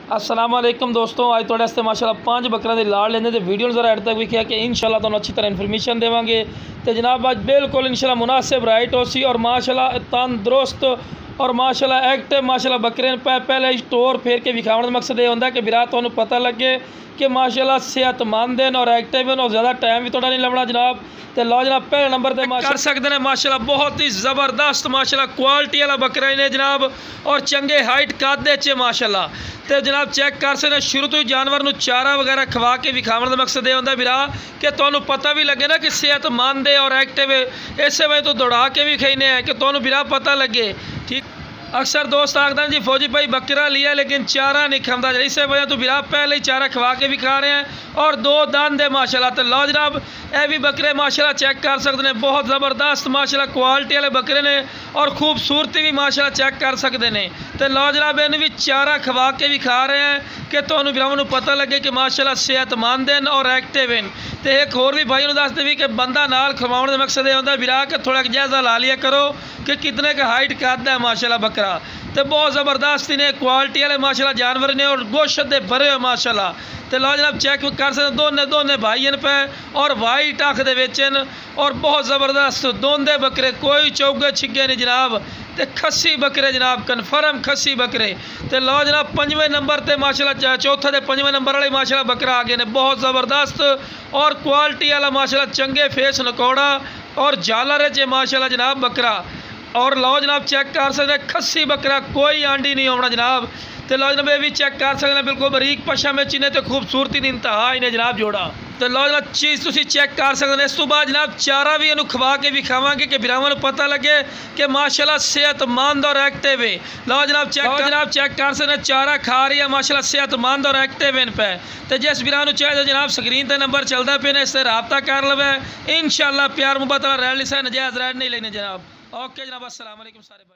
अस्सलाम वालेकुम दोस्तों, आज थोड़े वास्ते माशाल्लाह 5 बकरियां दी लाड़ लेंदे ते वीडियो जरा एंड तक वेखिया कि इंशाल्लाह तुहानूं अच्छी तरह इन्फॉर्मेशन देवांगे। तो जनाब आज बिल्कुल इंशाल्लाह मुनासिब राइट होसी और माशाल्लाह तंदुरुस्त और माशाल्लाह एक्टिव माशाल्लाह बकरे पहले स्टोर फेर के विखाने का मकसद ये होंदा कि बिरा तुहानूं पता लगे कि माशाल्लाह सेहतमंद हैं और एक्टिव हैं और ज़्यादा टाइम भी थोड़ा नहीं लगना जनाब। तो लो जनाब पहले नंबर पर कर सकते हैं माशाल्लाह बहुत ही ज़बरदस्त माशाल्लाह क्वालिटी वाला बकरा ने जनाब और चंगे हाइट कादे च माशाल्लाह। तो जनाब चेक कर सकते शुरू तो ही जानवर नूं चारा वगैरह खवा के विखाने का मकसद ये होंदा बिरा कि तुहानूं पता भी लगे ना कि सेहतमंद है और एक्टिव है। इस वजह तो दौड़ा के भी खाने हैं कि तुहानूं बिरा पता लगे। ठीक अक्सर दोस्त आखते जी फौजी भाई बकरा लिया लेकिन चारा नहीं खाता, इस वजह तो बिरा पहले ही चारा खवा के भी खा रहे हैं और 2 दंद है माशाल्लाह। तो लो जनाब यह भी बकरे माशाल्लाह चेक कर सकते हैं, बहुत ज़बरदस्त माशाल्लाह क्वालिटी वाले बकरे ने और खूबसूरती भी माशाल्लाह चेक कर सकते हैं। तो लो जनाब इन्हें भी चारा खवा के भी खा रहे हैं कि तुहानूं बिरावां नूं पता लगे कि माशाल्लाह सेहतमंद हैं और एक्टिव हैं। तो एक होर भी भाई नूं दसदे भी कि बंदा नाल खवाउण दा मकसद ये होंदा बिरा कि थोड़ा जायज़ा ला लिया करो कि कितने का हाइट कद है माशाल्लाह बकरा। तो बहुत ज़बरदस्त ने क्वालिटी वाले माशाल्लाह जानवर ने और गोश्त दे भरे हुए माशाल्लाह। तो लो जनाब चेक कर सकते दोने भाई पे और वाइट अख दे विच और बहुत ज़बरदस्त दोंदे बकरे, कोई चौगे छिगे नहीं जनाब। तो खस्सी बकरे जनाब कन्फर्म खस्सी बकरे। तो लो जनाब 5वें नंबर पर माशाल्लाह चौथे ते 5वें नंबर वाले माशाल्लाह बकरा आ गए ने, बहुत ज़बरदस्त और क्वालिटी वाला माशाल्लाह चंगे फेस नकौड़ा और झालर च माशाल्लाह जनाब बकरा। और लो जनाब चेक कर सकते खस्सी बकरा, कोई आंडी नहीं होना जनाब। तो लो जनाब ये भी चेक कर सकते बिल्कुल बरीक पशा में चिन्ह तो खूबसूरती की इंतहा इन्हें जनाब जोड़ा। तो लो जनाब चीज़ तुम चेक कर सकते हैं। इस तो बाद जनाब चारा भी इन्हू खवा के भी खावांगे कि बिरावां नूं पता लगे कि माशाल्लाह सेहतमंद और एक्टिव है। लो जनाब चेक कर सकते हैं चारा खा रही है माशाल्लाह सेहतमंद और एक्टिव इन पे। तो जिस बिरा नूं चाहिए जनाब स्क्रीन पर नंबर चलता पे इससे रब्ता कर लवे इंशाल्लाह प्यार मुहब्बत रैली से नजायज़ रैड नहीं लेने जनाब। ओके जनाब अस्सलाम वालेकुम सारे भाई।